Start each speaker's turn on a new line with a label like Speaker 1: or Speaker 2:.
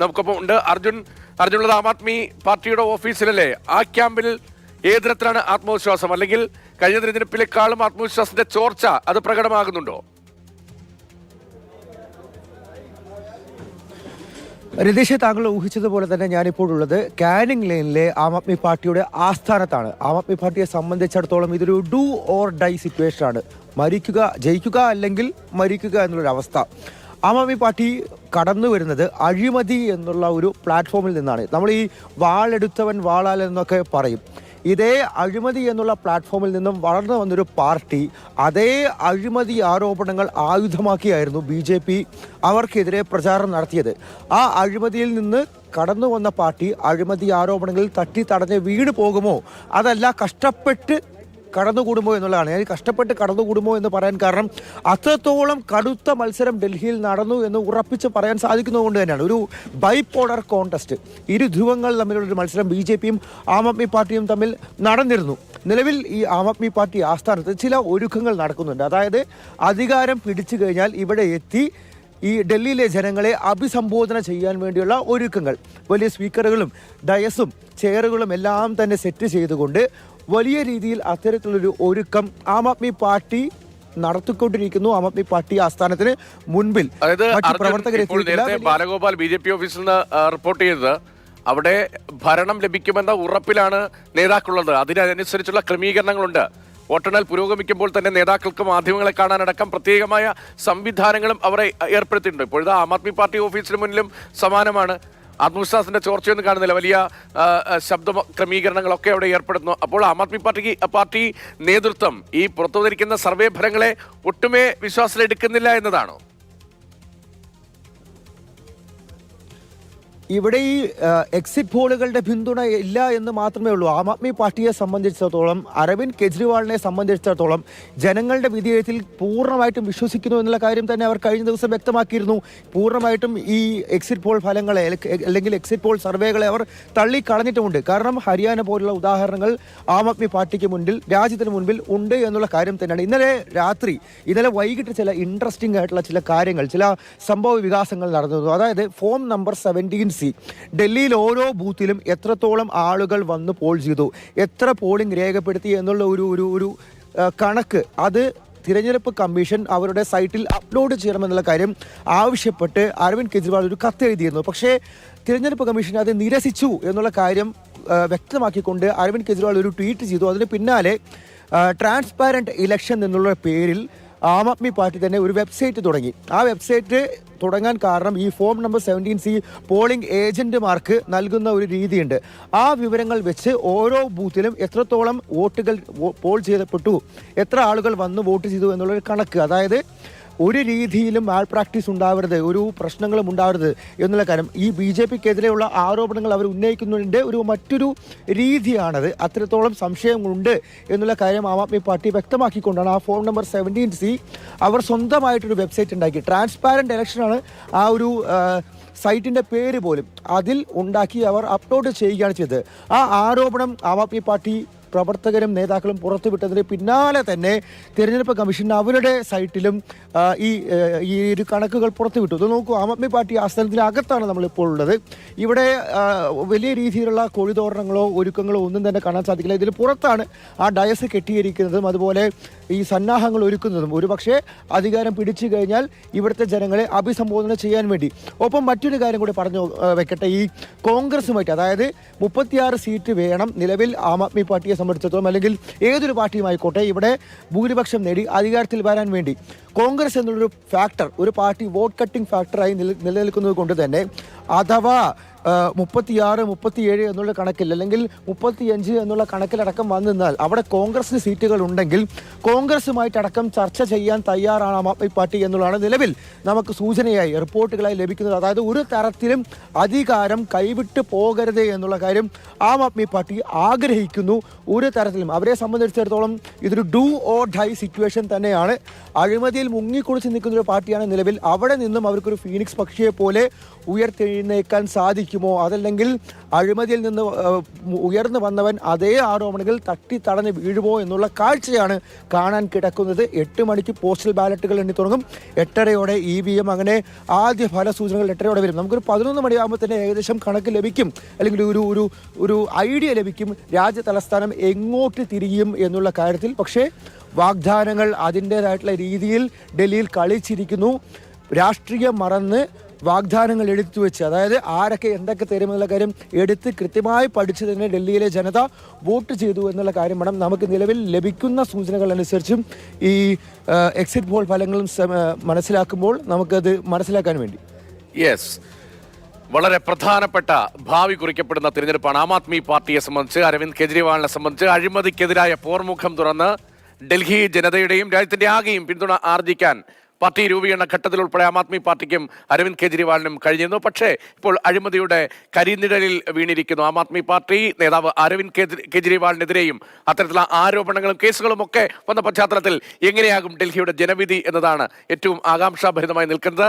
Speaker 1: നമുക്കൊപ്പം ഉണ്ട്. അർജുനുള്ളത് ആം ആദ്മി പാർട്ടിയുടെ ഓഫീസിലല്ലേ? ആ ക്യാമ്പിൽ ഏത് തരത്തിലാണ് ആത്മവിശ്വാസം, അല്ലെങ്കിൽ കഴിഞ്ഞ തിരഞ്ഞെടുപ്പിലേക്കാളും ആത്മവിശ്വാസത്തിന്റെ ചോർച്ച അത് പ്രകടമാകുന്നുണ്ടോ?
Speaker 2: രതീഷ്, താങ്കൾ ഊഹിച്ചതുപോലെ തന്നെ ഞാനിപ്പോഴുള്ളത് കാനിങ് ലെയിനിലെ ആം ആദ്മി പാർട്ടിയുടെ ആസ്ഥാനത്താണ്. ആം ആദ്മി പാർട്ടിയെ സംബന്ധിച്ചിടത്തോളം ഇതൊരു ഡു ഓർ ഡൈ സിറ്റുവേഷൻ ആണ്. ജയിക്കുക അല്ലെങ്കിൽ മരിക്കുക എന്നുള്ളൊരവസ്ഥ. ആം ആദ്മി പാർട്ടി കടന്നു വരുന്നത് അഴിമതി എന്നുള്ള ഒരു പ്ലാറ്റ്ഫോമിൽ നിന്നാണ്. നമ്മൾ ഈ വാളെടുത്തവൻ വാളാൽ എന്നൊക്കെ പറയും. ഇതേ അഴിമതി എന്നുള്ള പ്ലാറ്റ്ഫോമിൽ നിന്നും വളർന്നു വന്നൊരു പാർട്ടി അതേ അഴിമതി ആരോപണങ്ങൾ ആയുധമാക്കിയായിരുന്നു BJP അവർക്കെതിരെ പ്രചാരണം നടത്തിയത്. ആ അഴിമതിയിൽ നിന്ന് കടന്നു വന്ന പാർട്ടി അഴിമതി ആരോപണങ്ങളിൽ തട്ടി തടഞ്ഞ് വീണ് പോകുമോ, അതല്ല കഷ്ടപ്പെട്ട് കടന്നുകൂടുമോ എന്നുള്ളതാണ്. ഞാൻ കഷ്ടപ്പെട്ട് കടന്നുകൂടുമോ എന്ന് പറയാൻ കാരണം അത്രത്തോളം കടുത്ത മത്സരം ഡൽഹിയിൽ നടന്നു എന്ന് ഉറപ്പിച്ച് പറയാൻ സാധിക്കുന്നതുകൊണ്ട് തന്നെയാണ്. ഒരു ബൈപോളർ കോൺടെസ്റ്റ്, ഇരു ധ്രുവങ്ങൾ തമ്മിലുള്ളൊരു മത്സരം BJPയും ആം ആദ്മി പാർട്ടിയും തമ്മിൽ നടന്നിരുന്നു. നിലവിൽ ഈ ആം ആദ്മി പാർട്ടി ആസ്ഥാനത്ത് ചില ഒരുക്കങ്ങൾ നടക്കുന്നുണ്ട്. അതായത് അധികാരം പിടിച്ചു കഴിഞ്ഞാൽ ഇവിടെ എത്തി ഈ ഡൽഹിയിലെ ജനങ്ങളെ അഭിസംബോധന ചെയ്യാൻ വേണ്ടിയുള്ള ഒരുക്കങ്ങൾ, വലിയ സ്പീക്കറുകളും ഡയസും ചെയറുകളും എല്ലാം തന്നെ സെറ്റ് ചെയ്തുകൊണ്ട് വലിയ രീതിയിൽ അത്തരത്തിലൊരു ഒരുക്കം ആം ആദ്മി പാർട്ടി നടത്തിക്കൊണ്ടിരിക്കുന്നു. ആം ആദ്മി പാർട്ടി ആസ്ഥാനത്തിന് മുൻപിൽ
Speaker 1: ബാലഗോപാൽ BJP ഓഫീസിൽ നിന്ന് റിപ്പോർട്ട് ചെയ്തത് അവിടെ ഭരണം ലഭിക്കുമെന്ന ഉറപ്പിലാണ് നേതാക്കളുള്ളത്. അതിനനുസരിച്ചുള്ള ക്രമീകരണങ്ങളുണ്ട്. വോട്ടെണ്ണൽ പുരോഗമിക്കുമ്പോൾ തന്നെ നേതാക്കൾക്ക് മാധ്യമങ്ങളെ കാണാനടക്കം പ്രത്യേകമായ സംവിധാനങ്ങളും അവരെ ഏർപ്പെടുത്തിയിട്ടുണ്ട്. ഇപ്പോഴത്തെ ആം ആദ്മി പാർട്ടി ഓഫീസിന് മുന്നിലും സമാനമാണ്. ആത്മവിശ്വാസത്തിന്റെ ചോർച്ചയൊന്നും കാണുന്നില്ല. വലിയ ശബ്ദ ക്രമീകരണങ്ങളൊക്കെ അവിടെ ഏർപ്പെടുന്നു. അപ്പോൾ ആം ആദ്മി പാർട്ടി നേതൃത്വം ഈ പുറത്തുവന്നിരിക്കുന്ന സർവേ ഫലങ്ങളെ ഒട്ടുമേ വിശ്വാസത്തിലെടുക്കുന്നില്ല എന്നതാണോ?
Speaker 2: ഇവിടെ ഈ എക്സിറ്റ് പോളുകളുടെ പിന്തുണ ഇല്ല എന്ന് മാത്രമേ ഉള്ളൂ. ആം ആദ്മി പാർട്ടിയെ സംബന്ധിച്ചിടത്തോളം, അരവിന്ദ് കെജ്രിവാളിനെ സംബന്ധിച്ചിടത്തോളം ജനങ്ങളുടെ വിധിയെഴുത്തിൽ പൂർണ്ണമായിട്ടും വിശ്വസിക്കുന്നു എന്നുള്ള കാര്യം തന്നെ അവർ കഴിഞ്ഞ ദിവസം വ്യക്തമാക്കിയിരുന്നു. പൂർണ്ണമായിട്ടും ഈ എക്സിറ്റ് പോൾ ഫലങ്ങളെ അല്ലെങ്കിൽ എക്സിറ്റ് പോൾ സർവേകളെ അവർ തള്ളിക്കളഞ്ഞിട്ടുമുണ്ട്. കാരണം ഹരിയാന പോലുള്ള ഉദാഹരണങ്ങൾ ആം ആദ്മി പാർട്ടിക്ക് മുൻപിൽ, രാജ്യത്തിന് മുൻപിൽ ഉണ്ട് എന്നുള്ള കാര്യം തന്നെയാണ്. ഇന്നലെ വൈകിട്ട് ചില ഇൻട്രസ്റ്റിംഗ് ആയിട്ടുള്ള ചില കാര്യങ്ങൾ, ചില സംഭവ വികാസങ്ങൾ നടന്നു. അതായത് ഫോം നമ്പർ 17C, ഡൽഹിയിൽ ഓരോ ബൂത്തിലും എത്രത്തോളം ആളുകൾ വന്ന് പോൾ ചെയ്തു, എത്ര പോളിംഗ് രേഖപ്പെടുത്തി എന്നുള്ള ഒരു കണക്ക് അത് തിരഞ്ഞെടുപ്പ് കമ്മീഷൻ അവരുടെ സൈറ്റിൽ അപ്ലോഡ് ചെയ്യണമെന്നുള്ള കാര്യം ആവശ്യപ്പെട്ട് അരവിന്ദ് കെജ്രിവാൾ ഒരു കത്ത് എഴുതിയിരുന്നു. പക്ഷേ തിരഞ്ഞെടുപ്പ് കമ്മീഷൻ അത് നിരസിച്ചു എന്നുള്ള കാര്യം വ്യക്തമാക്കിക്കൊണ്ട് അരവിന്ദ് കെജ്രിവാൾ ഒരു ട്വീറ്റ് ചെയ്തു. അതിന് പിന്നാലെ ട്രാൻസ്പാരന്റ് ഇലക്ഷൻ എന്നുള്ള പേരിൽ ആം ആദ്മി പാർട്ടി തന്നെ ഒരു വെബ്സൈറ്റ് തുടങ്ങി. ആ വെബ്സൈറ്റ് തുടങ്ങാൻ കാരണം ഈ ഫോം നമ്പർ 17C പോളിംഗ് ഏജന്റുമാർക്ക് നൽകുന്ന ഒരു രീതിയുണ്ട്. ആ വിവരങ്ങൾ വെച്ച് ഓരോ ബൂത്തിലും എത്രത്തോളം വോട്ടുകൾ പോൾ ചെയ്യപ്പെട്ടു, എത്ര ആളുകൾ വന്ന് വോട്ട് ചെയ്തു എന്നുള്ളൊരു കണക്ക്, അതായത് ഒരു രീതിയിലും മാൽ പ്രാക്ടീസ് ഉണ്ടാവരുത്, ഒരു പ്രശ്നങ്ങളും ഉണ്ടാവരുത് എന്നുള്ള കാര്യം ഈ BJPക്കെതിരെയുള്ള ആരോപണങ്ങൾ അവർ ഉന്നയിക്കുന്നതിൻ്റെ മറ്റൊരു രീതിയാണത്. അത്രത്തോളം സംശയങ്ങളുണ്ട് എന്നുള്ള കാര്യം ആം ആദ്മി പാർട്ടി വ്യക്തമാക്കിക്കൊണ്ടാണ് ആ ഫോം നമ്പർ 17C അവർ സ്വന്തമായിട്ടൊരു വെബ്സൈറ്റ് ഉണ്ടാക്കി. ട്രാൻസ്പാരന്റ് ഇലക്ഷനാണ് ആ ഒരു സൈറ്റിൻ്റെ പേര് പോലും. അതിൽ ഉണ്ടാക്കി അവർ അപ്ലോഡ് ചെയ്യുകയാണ് ചെയ്തത്. ആ ആരോപണം ആം ആദ്മി പാർട്ടി പ്രവർത്തകരും നേതാക്കളും പുറത്തുവിട്ടതിന് പിന്നാലെ തന്നെ തിരഞ്ഞെടുപ്പ് കമ്മീഷൻ അവരുടെ സൈറ്റിലും ഈ ഒരു കണക്കുകൾ പുറത്തുവിട്ടു. ഇത് നോക്കൂ, ആം ആദ്മി പാർട്ടി ആസ്ഥാനത്തിനകത്താണ് നമ്മളിപ്പോൾ ഉള്ളത്. ഇവിടെ വലിയ രീതിയിലുള്ള കൊടിതോരണങ്ങളോ ഒരുക്കങ്ങളോ ഒന്നും തന്നെ കാണാൻ സാധിക്കില്ല. ഇതിന് പുറത്താണ് ആ ഡയസ് കെട്ടിയിരിക്കുന്നതും അതുപോലെ ഈ സന്നാഹങ്ങൾ ഒരുക്കുന്നതും. ഒരുപക്ഷെ അധികാരം പിടിച്ചു കഴിഞ്ഞാൽ ഇവിടുത്തെ ജനങ്ങളെ അഭിസംബോധന ചെയ്യാൻ വേണ്ടി. ഒപ്പം മറ്റൊരു കാര്യം കൂടി പറഞ്ഞു വെക്കട്ടെ, ഈ കോൺഗ്രസുമായിട്ട്, അതായത് 36 സീറ്റ് വേണം നിലവിൽ ആം ആദ്മി പാർട്ടിയെ സംബന്ധിച്ചിടത്തോളം, അല്ലെങ്കിൽ ഏതൊരു പാർട്ടിയുമായിക്കോട്ടെ ഇവിടെ ഭൂരിപക്ഷം നേടി അധികാരത്തിൽ വരാൻ വേണ്ടി. കോൺഗ്രസ് എന്നുള്ളൊരു ഫാക്ടർ, ഒരു പാർട്ടി വോട്ട് കട്ടിംഗ് ഫാക്ടറായി നിലനിൽക്കുന്നത് കൊണ്ട് തന്നെ അഥവാ 36, 37 എന്നുള്ള കണക്കിൽ അല്ലെങ്കിൽ 35 എന്നുള്ള കണക്കിലടക്കം വന്നു നിന്നാൽ അവിടെ കോൺഗ്രസിന് സീറ്റുകൾ ഉണ്ടെങ്കിൽ കോൺഗ്രസുമായിട്ടടക്കം ചർച്ച ചെയ്യാൻ തയ്യാറാണ് ആം ആദ്മി പാർട്ടി എന്നുള്ളതാണ് നിലവിൽ നമുക്ക് സൂചനയായി റിപ്പോർട്ടുകളായി ലഭിക്കുന്നത്. അതായത് ഒരു തരത്തിലും അധികാരം കൈവിട്ട് പോകരുത് എന്നുള്ള കാര്യം ആം ആദ്മി പാർട്ടി ആഗ്രഹിക്കുന്നു. ഒരു തരത്തിലും അവരെ സംബന്ധിച്ചിടത്തോളം ഇതൊരു ഡു ഓർ ഡൈ സിറ്റുവേഷൻ തന്നെയാണ്. അഴിമതിയിൽ മുങ്ങിക്കുളിച്ച് നിൽക്കുന്ന ഒരു പാർട്ടിയാണ് നിലവിൽ. അവിടെ നിന്നും അവർക്കൊരു ഫീനിക്സ് പക്ഷിയെ പോലെ ഉയർത്തെഴുന്നേക്കാൻ സാധിക്കും. വീഴുമോ, അതല്ലെങ്കിൽ അഴിമതിയിൽ നിന്ന് ഉയർന്നു വന്നവൻ അതേ ആരോപണങ്ങൾ തട്ടിത്തടഞ്ഞ് വീഴുമോ എന്നുള്ള കാഴ്ചയാണ് കാണാൻ കിടക്കുന്നത്. 8 മണിക്ക് പോസ്റ്റൽ ബാലറ്റുകൾ എണ്ണി തുടങ്ങും. 8:30 EVM, അങ്ങനെ ആദ്യ ഫലസൂചനകൾ 8:30 വരും. നമുക്കൊരു 11 മണിയാകുമ്പോൾ തന്നെ ഏകദേശം കണക്ക് ലഭിക്കും, അല്ലെങ്കിൽ ഒരു ഐഡിയ ലഭിക്കും രാജ്യ തലസ്ഥാനം എങ്ങോട്ട് തിരിയും എന്നുള്ള കാര്യത്തിൽ. പക്ഷേ വാഗ്ദാനങ്ങൾ അതിൻ്റേതായിട്ടുള്ള രീതിയിൽ ഡൽഹിയിൽ കളിച്ചിരിക്കുന്നു. രാഷ്ട്രീയം മറന്ന് വാഗ്ദാനങ്ങൾ എടുത്തു വെച്ച്, അതായത് ആരൊക്കെ എന്തൊക്കെ തരുമെന്നുള്ള കാര്യം എടുത്ത് കൃത്യമായി പഠിച്ചു തന്നെ ഡൽഹിയിലെ ജനത വോട്ട് ചെയ്തു എന്നുള്ള കാര്യം വേണം. നമുക്ക് നിലവിൽ ലഭിക്കുന്ന സൂചനകൾ അനുസരിച്ചും ഈ എക്സിറ്റ് പോൾ ഫലങ്ങളും മനസ്സിലാക്കുമ്പോൾ നമുക്കത് മനസ്സിലാക്കാൻ വേണ്ടി.
Speaker 1: യെസ്, വളരെ പ്രധാനപ്പെട്ട ഭാവി കുറിക്കപ്പെടുന്ന തിരഞ്ഞെടുപ്പാണ്. ആം ആദ്മി പാർട്ടിയെ സംബന്ധിച്ച്, അരവിന്ദ് കെജ്രിവാളിനെ സംബന്ധിച്ച് അഴിമതിക്കെതിരായ പോർമുഖം തുറന്ന് ഡൽഹി ജനതയുടെയും രാജ്യത്തിന്റെ ആകെയും പിന്തുണ ആർജിക്കാൻ പാർട്ടി രൂപീകരണ ഘട്ടത്തിൽ ഉൾപ്പെടെ ആം ആദ്മി പാർട്ടിക്കും അരവിന്ദ് കെജ്രിവാളിനും കഴിഞ്ഞിരുന്നു. പക്ഷേ ഇപ്പോൾ അഴിമതിയുടെ കരിനിഴലിൽ വീണിരിക്കുന്നു ആം ആദ്മി പാർട്ടി. നേതാവ് അരവിന്ദ് കെജ്രിവാളിനെതിരെയും അത്തരത്തിലുള്ള ആരോപണങ്ങളും കേസുകളും ഒക്കെ വന്ന പശ്ചാത്തലത്തിൽ എങ്ങനെയാകും ഡൽഹിയുടെ ജനവിധി എന്നതാണ് ഏറ്റവും ആകാംക്ഷാഭരിതമായി നിൽക്കുന്നത്.